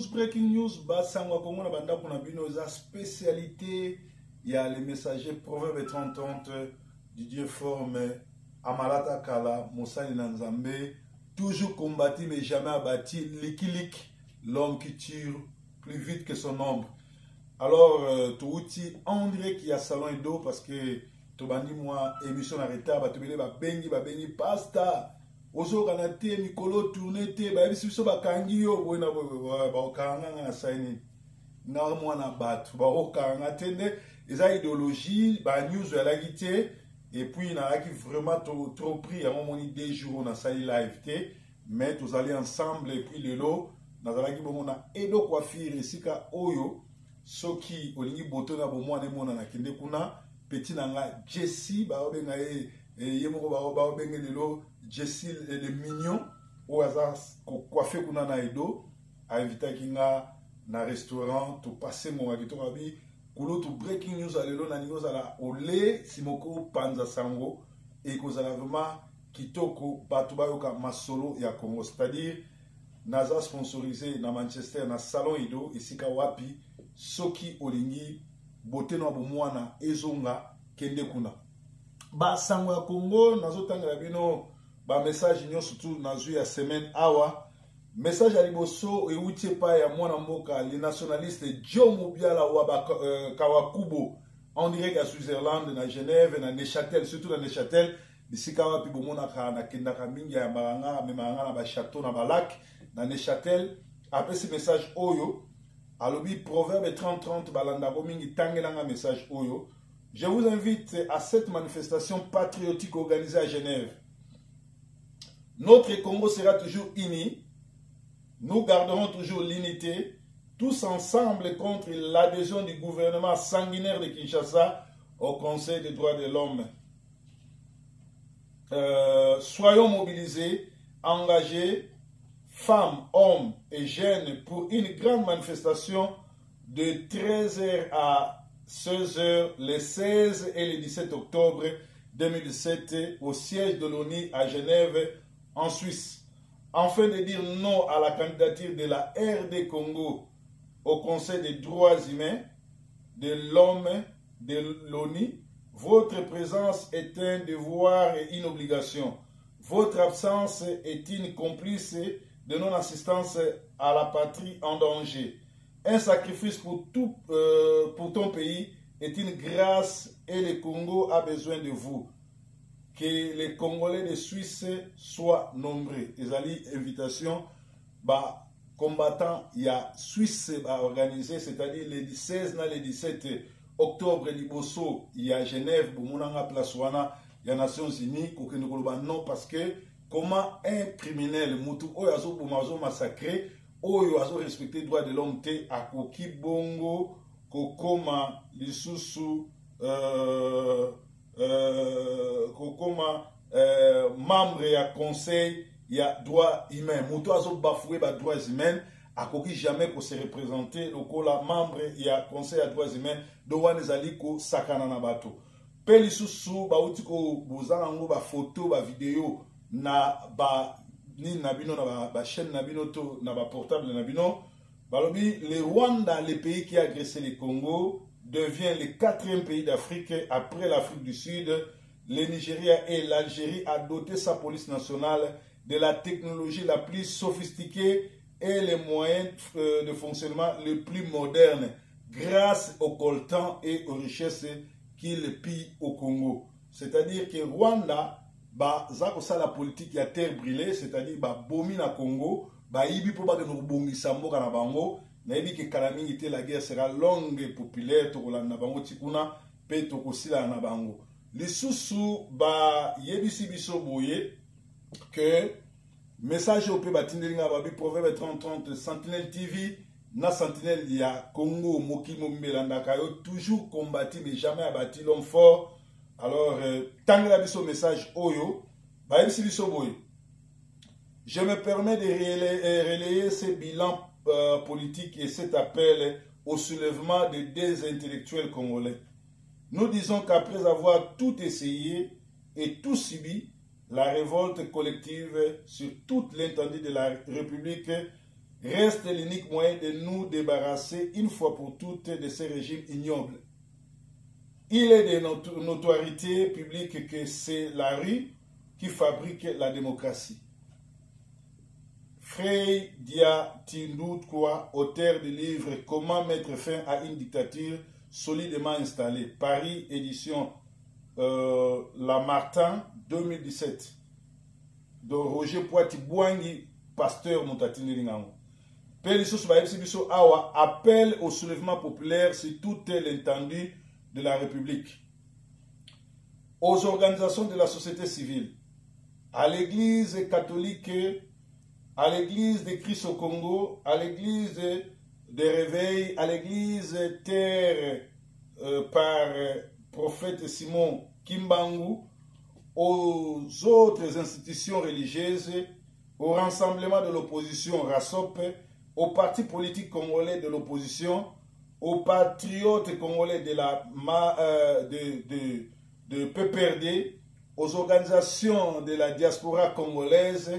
breaking news, Basangwa Kongo na banda kuna bino za spécialité. Il y a les messagers Proverbe 30 Didier Forme, Amalata Kala, Moussali Nanzambe, toujours combattu mais jamais abattu, Likilik, l'homme qui tire plus vite que son ombre. Alors, Touti, on dirait qu'il y a salon et dos parce que Tobani, moi, émission en retard, Batubele, Bengi, pasta. Ozo kanate mikolo tourné te ba biso so bakangi yo boina ba okanga na saini na mwana batu ba okanga tende eza idéologie ba news ya la gité et puis na qui vraiment trop pris à moment ni 2 jours na sali live te mais tous aller ensemble et puis lelo na zala ki bomona edo coiffure sika oyo soki olingi boto na bomwana mona na kende kuna petit nanga Jessie ba obenga yemoko ba obenga lelo Jessie le mignon au hasard coiffé kuna na edo a invité kinga na restaurant to passer mon agito rabi kulo to breaking news alelo na ningo zala ole simoko panza sango et ko zala vraiment kitoko batu bayoka masolo ya Congo, c'est-à-dire naza sponsorisé na Manchester na salon ido isika wapi soki olingi bote no bomwana ezonga kende kuna ba sango ya Congo nazotanga bino ba message nyo surtout nazu ya semaine awa message à liboso et outie pa ya mwana mboka les nationalistes John Mobiala wa Kawakubo en direct à Switzerland na Genève na Neuchâtel surtout na Neuchâtel bisika wapi bomona ka na kendaka mingi ya baranga memanga na ba château na ba lac na Neuchâtel après ce message oyo alobi proverbe 30 balanda bo mingi tangelanga message oyo. Je vous invite à cette manifestation patriotique organisée à Genève. Notre Congo sera toujours uni. Nous garderons toujours l'unité, tous ensemble contre l'adhésion du gouvernement sanguinaire de Kinshasa au Conseil des droits de l'homme. Soyons mobilisés, engagés, femmes, hommes et jeunes pour une grande manifestation de 13h à 16h les 16 et le 17 octobre 2017 au siège de l'ONU à Genève en Suisse, afin de dire non à la candidature de la RD Congo au Conseil des droits humains de l'homme de l'ONU. Votre présence est un devoir et une obligation. Votre absence est une complice de non-assistance à la patrie en danger. Un sacrifice pour ton pays est une grâce et le Congo a besoin de vous. Que les Congolais de Suisse soient nombreux. Ezali invitation, bah, combattant, il y a Suisse à organiser, c'est-à-dire les 16 et les 17 octobre, Liboso, il y a Genève, Boumounanga, Place Wana, il y a Nations Unies, non, parce que comment un criminel, Moutou, Oyazo Boumazo massacré, Oyazo respecté droit de l'homme, à Koki Bongo, Kokoma, Lisusu, Kokoma membre ya conseil ya droit humain moto azo bafoué ba droits humains akoki jamais ko se représenter lokola membre ya conseil ya droits humains do wana ezali ko sakana na bato pe lisusu ba uti ko bozala ngo ba photo ba vidéo na ba ni na bino na ba chaîne na bino to na ba portable na bino balobi le Rwanda, le pays qui a agressé le Congo, devient le 4e pays d'Afrique après l'Afrique du Sud. Le Nigeria et l'Algérie a doté sa police nationale de la technologie la plus sophistiquée et les moyens de fonctionnement les plus modernes grâce au coltan et aux richesses qu'il pille au Congo. C'est-à-dire que Rwanda, ça la politique a terre brûlée, c'est-à-dire bomi na Congo, ibi po ba de nobongi samboka na bango. Naibi ke kalamingi te la guerre sera longue et populaire tokolanda bango tikuna pe tokosila na bango. Lisusu ba yebisi biso boye que message au pe batindelinga babi proverbe 30 Sentinelle TV na Sentinelle ya Congo moki mombelanda kayo toujours combattu mais jamais abattu l'homme fort. Alors tangela biso message oyo ba yebisi biso boye. Je me permets de relayer ces bilans politique et cet appel au soulèvement des deux intellectuels congolais. Nous disons qu'après avoir tout essayé et tout subi, la révolte collective sur toute l'étendue de la République reste l'unique moyen de nous débarrasser une fois pour toutes de ces régimes ignobles. Il est de notoriété publique que c'est la rue qui fabrique la démocratie. Frei Dia Tindoukwa, auteur du livre Comment mettre fin à une dictature solidement installée, Paris, édition Lamartin, 2017, de Roger Poiti-Bouangi, pasteur Moutatini Lingango. Awa appelle au soulèvement populaire sur toute l'étendue de la République, aux organisations de la société civile, à l'Église catholique, à l'Église de Christ au Congo, à l'Église de Réveil, à l'Église Terre par prophète Simon Kimbangu, aux autres institutions religieuses, au rassemblement de l'opposition RASOP, aux partis politiques congolais de l'opposition, aux patriotes congolais de PPRD, aux organisations de la diaspora congolaise,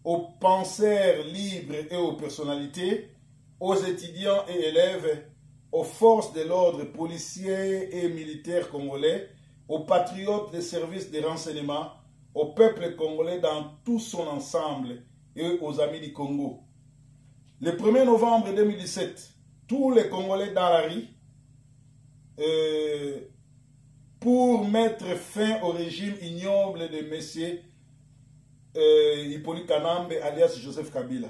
aux penseurs libres et aux personnalités, aux étudiants et élèves, aux forces de l'ordre policiers et militaires congolais, aux patriotes des services de renseignement, au peuple congolais dans tout son ensemble et aux amis du Congo. Le 1er novembre 2017, tous les Congolais dans la rue pour mettre fin au régime ignoble de M. Hippolyte Kanambe alias Joseph Kabila.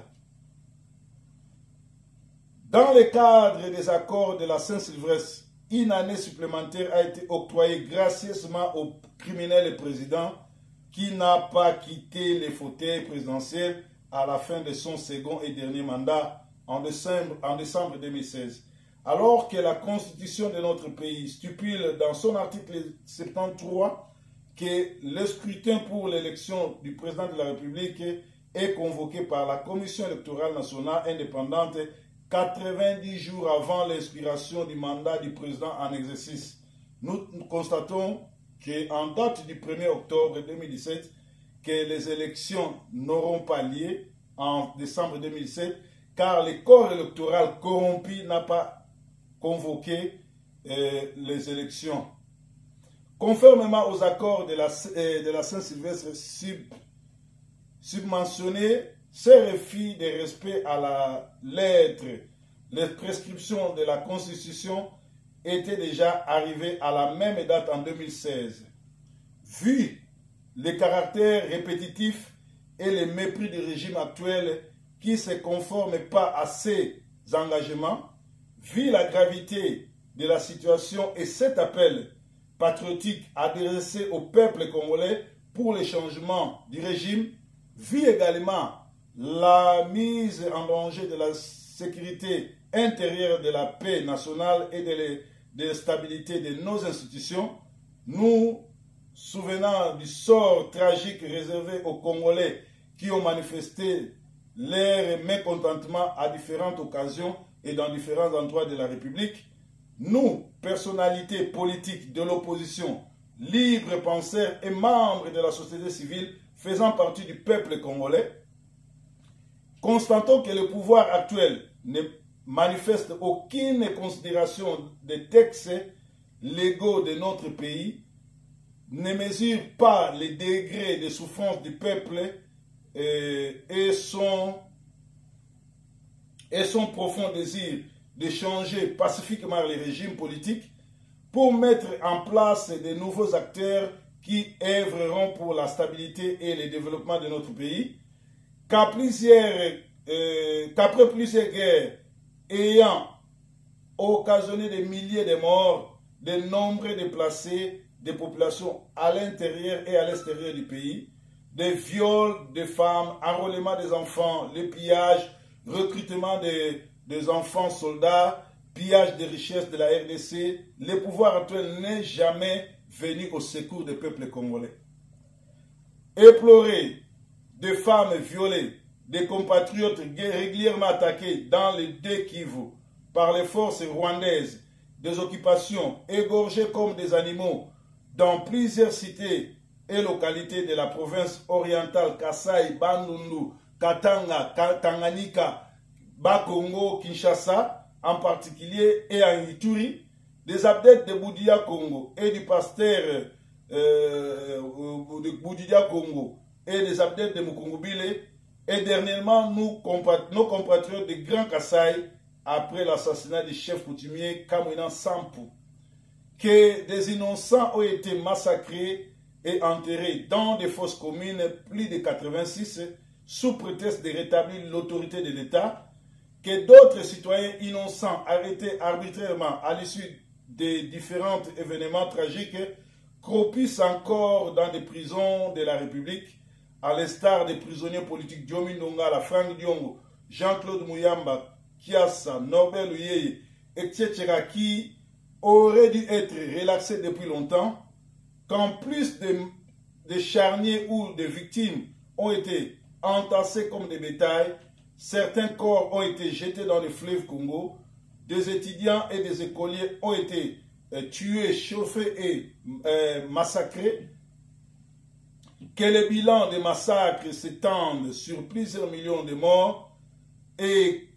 Dans le cadre des accords de la Saint-Sylvestre, une année supplémentaire a été octroyée gracieusement au criminel président qui n'a pas quitté les fauteuils présidentiels à la fin de son second et dernier mandat en décembre 2016. Alors que la constitution de notre pays stipule dans son article 73 que le scrutin pour l'élection du président de la République est convoqué par la Commission électorale nationale indépendante 90 jours avant l'expiration du mandat du président en exercice. Nous constatons qu'en date du 1er octobre 2017, que les élections n'auront pas lieu en décembre 2017, car le corps électoral corrompu n'a pas convoqué les élections. Conformément aux accords de la Saint-Sylvestre submentionnés, ces refus de respect à la lettre, les prescriptions de la Constitution étaient déjà arrivés à la même date en 2016. Vu le caractère répétitif et le mépris du régime actuel qui ne se conforme pas à ces engagements, vu la gravité de la situation et cet appel patriotique adressé au peuple congolais pour le changement du régime, vu également la mise en danger de la sécurité intérieure, de la paix nationale et de la stabilité de nos institutions, nous souvenant du sort tragique réservé aux Congolais qui ont manifesté leur mécontentement à différentes occasions et dans différents endroits de la République, nous, personnalités politiques de l'opposition, libres penseurs et membres de la société civile faisant partie du peuple congolais, constatons que le pouvoir actuel ne manifeste aucune considération des textes légaux de notre pays, ne mesure pas les degrés de souffrance du peuple et son profond désir de changer pacifiquement les régimes politiques pour mettre en place de nouveaux acteurs qui œuvreront pour la stabilité et le développement de notre pays, qu'après plusieurs guerres ayant occasionné des milliers de morts, de nombreux déplacés, des populations à l'intérieur et à l'extérieur du pays, des viols de femmes, enrôlement des enfants, le pillage, recrutement des enfants soldats, pillage des richesses de la RDC, le pouvoir actuel n'est jamais venu au secours des peuples congolais. Éplorés, des femmes violées, des compatriotes régulièrement attaqués dans les deux Kivu par les forces rwandaises, des occupations, égorgés comme des animaux dans plusieurs cités et localités de la province orientale Kasai, Bandundu, Katanga, Tanganyika, Bas Congo, Kinshasa, en particulier, et à Ituri, des adeptes de Boudia Congo et du pasteur de Boudia Congo et des adeptes de Mukongobile, et dernièrement nos compatriotes de Grand Kassai après l'assassinat du chef coutumier Kamouinan Sampou, que des innocents ont été massacrés et enterrés dans des fosses communes, plus de 86, sous prétexte de rétablir l'autorité de l'État, que d'autres citoyens innocents arrêtés arbitrairement à l'issue des différents événements tragiques croupissent encore dans des prisons de la République, à l'instar des prisonniers politiques Diomi Ndongala, Frank Diongo, Jean-Claude Mouyamba, Kiassa, Norbert Uyeye, etc., qui auraient dû être relaxés depuis longtemps, qu'en plus de charniers ou de victimes ont été entassés comme des bétails, certains corps ont été jetés dans le fleuve Congo, des étudiants et des écoliers ont été tués, chauffés et massacrés, que le bilan des massacres s'étende sur plusieurs millions de morts et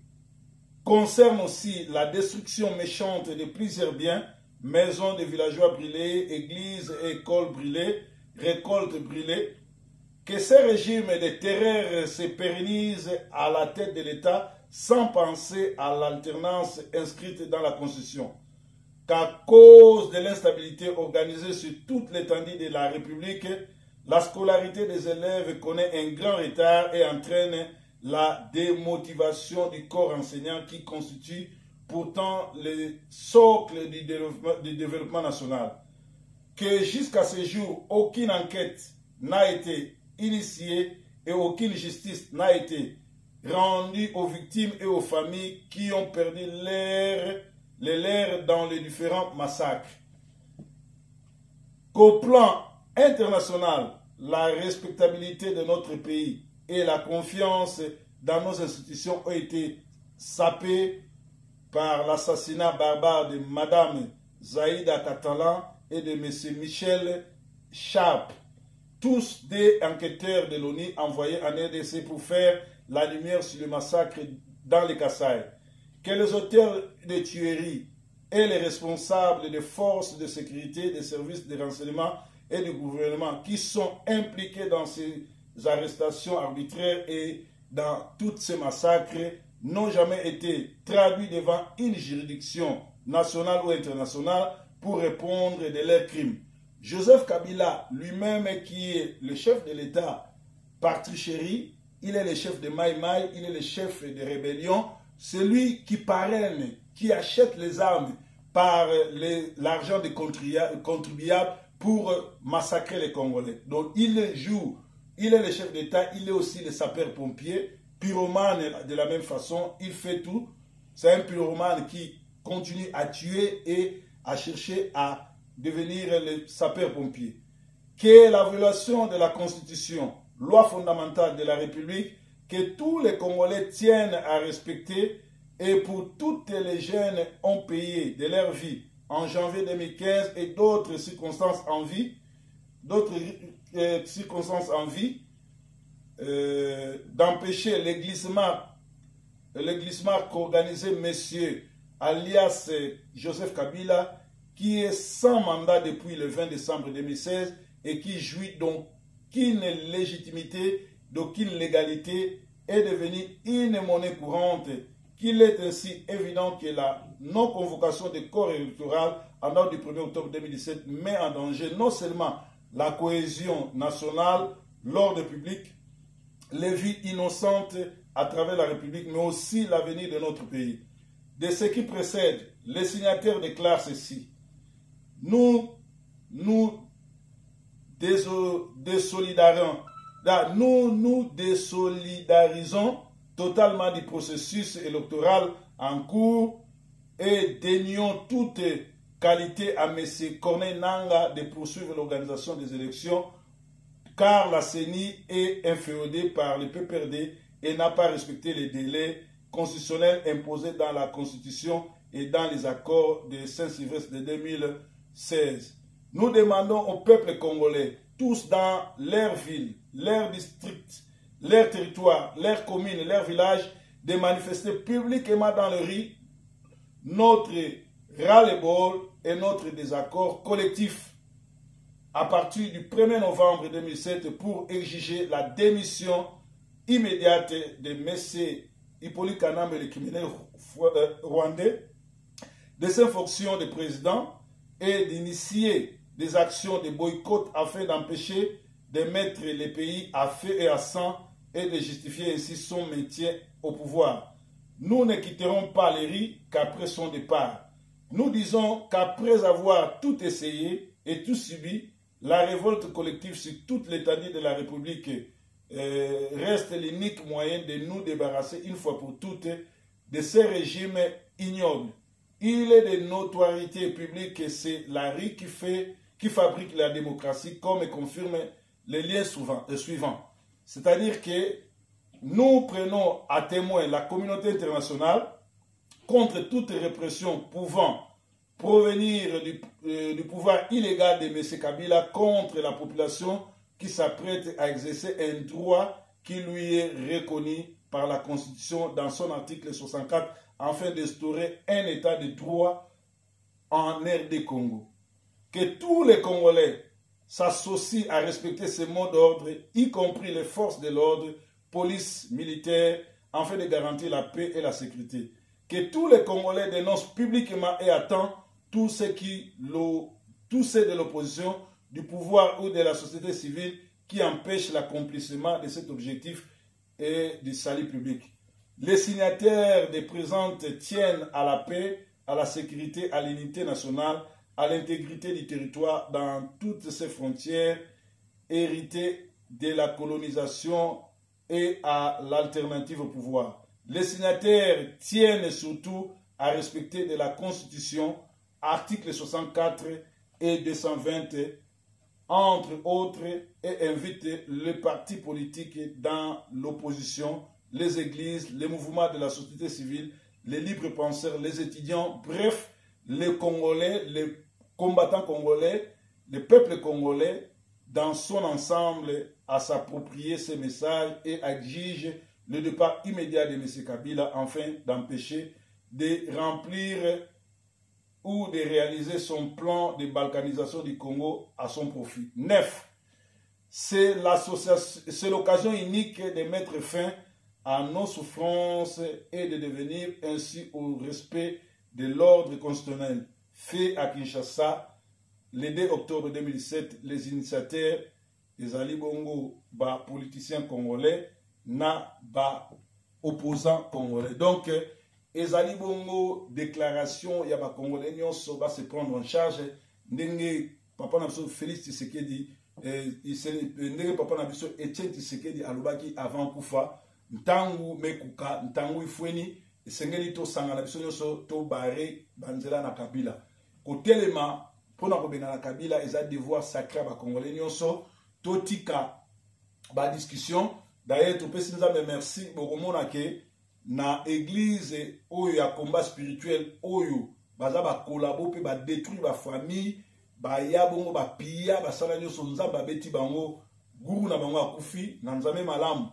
concerne aussi la destruction méchante de plusieurs biens, maisons de villageois brûlées, églises et écoles brûlées, récoltes brûlées, que ces régimes de terreur se pérennisent à la tête de l'État sans penser à l'alternance inscrite dans la Constitution. Qu'à cause de l'instabilité organisée sur toute l'étendue de la République, la scolarité des élèves connaît un grand retard et entraîne la démotivation du corps enseignant qui constitue pourtant le socle du développement national. Que jusqu'à ce jour, aucune enquête n'a été initiée et aucune justice n'a été rendue aux victimes et aux familles qui ont perdu les leurs dans les différents massacres. Qu'au plan international, la respectabilité de notre pays et la confiance dans nos institutions ont été sapées par l'assassinat barbare de Mme Zaïda Catalan et de M. Michel Sharp, tous des enquêteurs de l'ONU envoyés en RDC pour faire la lumière sur le massacre dans les Kassai. Que les auteurs des tueries et les responsables des forces de sécurité, des services de renseignement et du gouvernement qui sont impliqués dans ces arrestations arbitraires et dans tous ces massacres n'ont jamais été traduits devant une juridiction nationale ou internationale pour répondre de leurs crimes. Joseph Kabila lui-même, qui est le chef de l'État par tricherie, il est le chef de Maï Maï, il est le chef de rébellion, c'est lui qui parraine, qui achète les armes par l'argent des contribuables pour massacrer les Congolais. Donc il joue, il est le chef d'État, il est aussi le sapeur-pompier, pyromane de la même façon, il fait tout. C'est un pyromane qui continue à tuer et à chercher à devenir le sapeur-pompier. Que la violation de la Constitution, loi fondamentale de la République, que tous les Congolais tiennent à respecter, et pour toutes les jeunes ont payé de leur vie en janvier 2015 et d'autres circonstances en vie, d'empêcher le glissement qu'organisait monsieur alias Joseph Kabila, qui est sans mandat depuis le 20 décembre 2016 et qui jouit d'aucune légitimité, d'aucune légalité, est devenu une monnaie courante, qu'il est ainsi évident que la non-convocation des corps électoraux en date du 1er octobre 2017 met en danger non seulement la cohésion nationale, l'ordre public, les vies innocentes à travers la République, mais aussi l'avenir de notre pays. De ce qui précède, les signataires déclarent ceci. Nous désolidarisons totalement du processus électoral en cours et dénions toute qualité à M. Corneille Nangaa de poursuivre l'organisation des élections, car la CENI est inféodée par le PPRD et n'a pas respecté les délais constitutionnels imposés dans la Constitution et dans les accords de Saint-Sylvestre de 2016. Nous demandons au peuple congolais, tous dans leurs villes, leurs districts, leurs territoires, leurs communes, leurs villages, de manifester publiquement dans les rues notre ras-le-bol et notre désaccord collectif à partir du 1er novembre 2007 pour exiger la démission immédiate de M. Hippolyte Kanambe, le criminel rwandais, de ses fonctions de président et d'initier des actions de boycott afin d'empêcher de mettre les pays à feu et à sang et de justifier ainsi son maintien au pouvoir. Nous ne quitterons pas les rues qu'après son départ. Nous disons qu'après avoir tout essayé et tout subi, la révolte collective sur toute l'étendue de la République reste l'unique moyen de nous débarrasser une fois pour toutes de ces régimes ignobles. Il est de notoriété publique que c'est la rue qui fabrique la démocratie, comme confirme les liens suivants. C'est-à-dire que nous prenons à témoin la communauté internationale contre toute répression pouvant provenir du pouvoir illégal de M. Kabila contre la population qui s'apprête à exercer un droit qui lui est reconnu par la Constitution dans son article 64 afin d'instaurer un état de droit en RD Congo. Que tous les Congolais s'associent à respecter ce mot d'ordre, y compris les forces de l'ordre, police, militaire, afin de garantir la paix et la sécurité. Que tous les Congolais dénoncent publiquement et à temps tous ceux de l'opposition, du pouvoir ou de la société civile qui empêchent l'accomplissement de cet objectif et du salut public. Les signataires des présentes tiennent à la paix, à la sécurité, à l'unité nationale, à l'intégrité du territoire dans toutes ses frontières héritées de la colonisation et à l'alternative au pouvoir. Les signataires tiennent surtout à respecter de la Constitution, articles 64 et 220, entre autres, et invitent les partis politiques dans l'opposition, les églises, les mouvements de la société civile, les libres penseurs, les étudiants, bref, les Congolais, les combattants congolais, le peuple congolais, dans son ensemble, à s'approprier ces messages et exige le départ immédiat de M. Kabila afin d'empêcher de remplir ou de réaliser son plan de balkanisation du Congo à son profit. 9. C'est l'occasion unique de mettre fin à nos souffrances et de devenir ainsi au respect de l'ordre constitutionnel. Fait à Kinshasa, le 2 octobre 2017, les initiateurs des Ali Bongo, politiciens congolais, na opposants congolais. Donc, ezali bongo déclaration ya ba congolais nyonso ba se prendre en charge ndenge papa na biso Félix Tshisekedi ndenge papa na biso Etienne Tshisekedi alobaki avant kufa ntangu mekuka ntangu ifweni esengeli to sanga na biso nyonso to bare banzela na Kabila kotelema pona kobenga na Kabila eza devoir sacré ba congolais nyonso totika ba discussion d'ailleurs to pesi nzambe merci bokomona ke na église oyo ya combat spirituel oyo baza ba collabo pe ba détruire ba famille ba ya bongo ba pia ba sala nyoso nzamba beti bango guru na bango akufi na nzambe malamu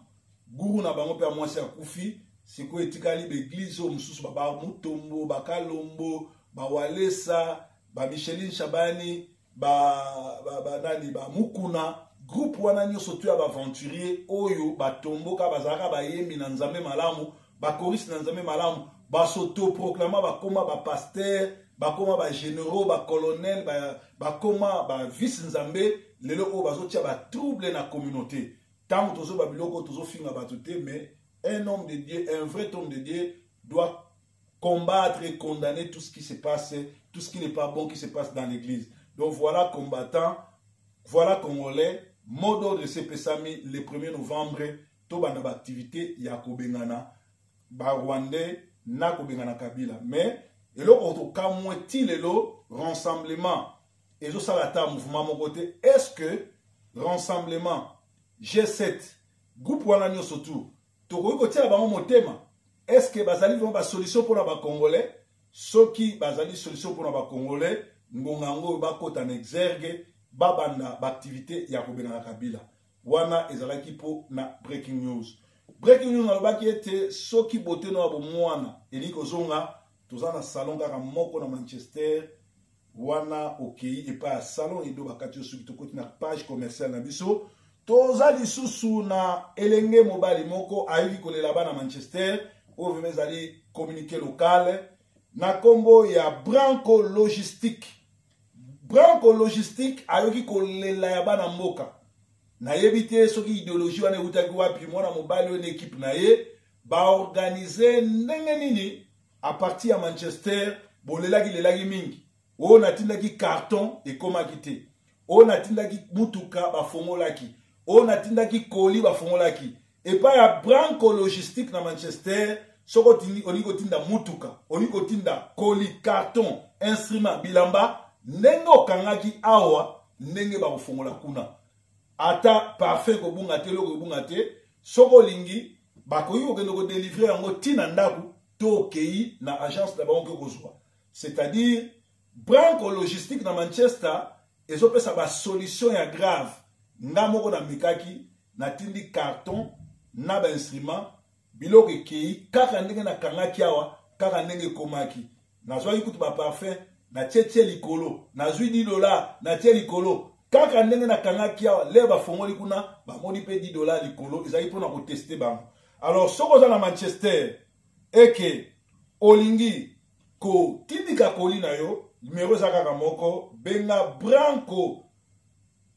guru na bango pe amwasi akufi siko etikali ba église o mususu ba mutombo ba kalombo ba walesa ba Micheline Chabani ba nani ba mukuna groupe wana nyoso tu ya ba aventurier oyo ba tomboka bazaka ba yemi na nzambe malamu ba choriste na nzambe malamu ba s'auto-proclama ba koma ba pasteur ba koma ba généraux ba colonel ba koma ba vice nzambe lelo o bazo tia ba trouble na communauté tant tozo ba biloko tozo finga ba tuté mais un homme de Dieu un vrai homme de Dieu doit combattre et condamner tout ce qui se passe tout ce qui n'est pas bon qui se passe dans l'église. Donc voilà combattant voilà congolais mot d'ordre de CPSAMI le 1er novembre to banda ba activité ya kobengana ba Rwandais na kobengana Kabila mais eloko to kamweti lelo rassemblement ezo salata mouvement mon côté est-ce que rassemblement G7 groupe wana nyoso tout to ko tia ba motema est-ce que bazali vraiment ba solution pour ba congolais soki bazali solution pour ba congolais ngongango ba kota na exergue babanda ba activité ya kobengana Kabila wana ezalaki po na breaking news breaking news nalobaki ete soki bote no abo mwana elingi kozonga toza na salon kaka moko na Manchester wana okei epa ya salon edo bakati yo soki tokoti na page commerciale na biso toza lisusu na elenge mobali moko ayoki kolela bana Manchester oyo vema ezali communiqué local na kombo ya Branco Logistique. Branco Logistique ayoki kolela ya bana mboka na yebite soki idéologie wana utaki wapi mwana mobali one équipe na ye ba organiser ndenge nini a partir ya Manchester bolelaki lelaki mingi o natindaki carton ekomaki te o natindaki mutuka bafongolaki o natindaki koli bafongolaki epa ya Branco Logistique na Manchester soko tindi oniko tinda mutuka oniko tinda koli carton instrument bilamba ndenge okangaki awa ndenge bakofongola kuna ata parfait ko bunga te loko bunga te soko lingi bakoyi okende ko délivrer yango tina ndaku to kei na agence de banque kozwa c'est-à-dire Branco Logistique na Manchester ezopesa ba solution ya grave nga moko na mikaki na tindi carton na ba instrument biloko kei kaka ndenge na kangaki awa kaka ndenge komaki nazwaki kutu ba parfait na tchetche likolo nazwi $10 na tchetche likolo kaka ndenge na kangaki awa le bafongoli kuna bamoni pe $10 likolo ezali mpona koteste bango. Alors soko za na Manchester eke olingi ko tindika koli na yo numéro za kaka moko benga Branco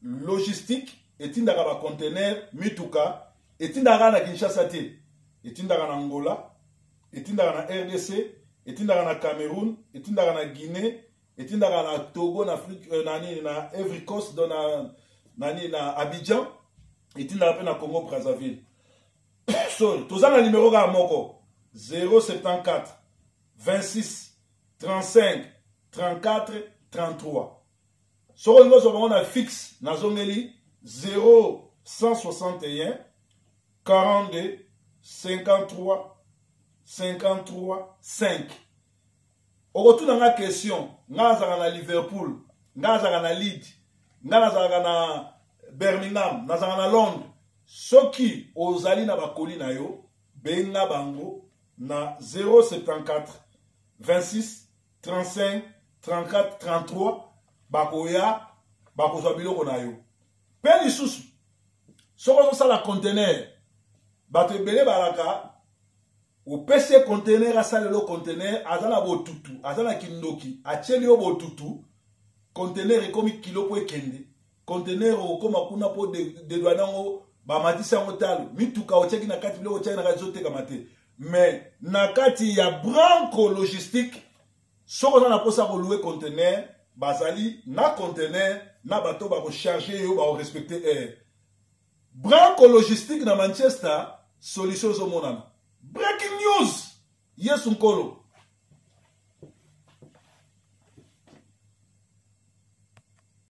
Logistique etindaka ba conteneur mituka etindaka na Kinshasa te etindaka na Angola etindaka na RDC etindaka na Cameroun etindaka na Guinée etindaka na Togo na Afrique na Ivory Coast na Abidjan etindaka pe na Congo Brazzaville. So toza na numéro ka moko 074 26 35 34 33. So ngo so bango fixe na zongeli 0161 42 53 53 5. Okotuna nga question nga zaka na Liverpool nga zaka na Leeds nga zaka na Birmingham nga zaka na Londres soki ozali na bakoli na yo benga bango na 074 26 35 34 33 bakoya bakozwa biloko na yo pe lisusu soko osala conteneur bato ebele balaka opese conteneur asala lo conteneur azala botutu azala kindoki acheli yo botutu conteneur ekomi kilo po ekende conteneur okoma kuna po de douanango ba matisa ngo talo mituka ocheki na kati biloko ocheki na kati zote kamate mais na kati ya Branco Logistique soko na posa ko louer conteneur bazali na conteneur na bato ba ko charger yo ba respecter air. Branco Logistique na Manchester solution zo monana. Breaking news. Yes Nkolo.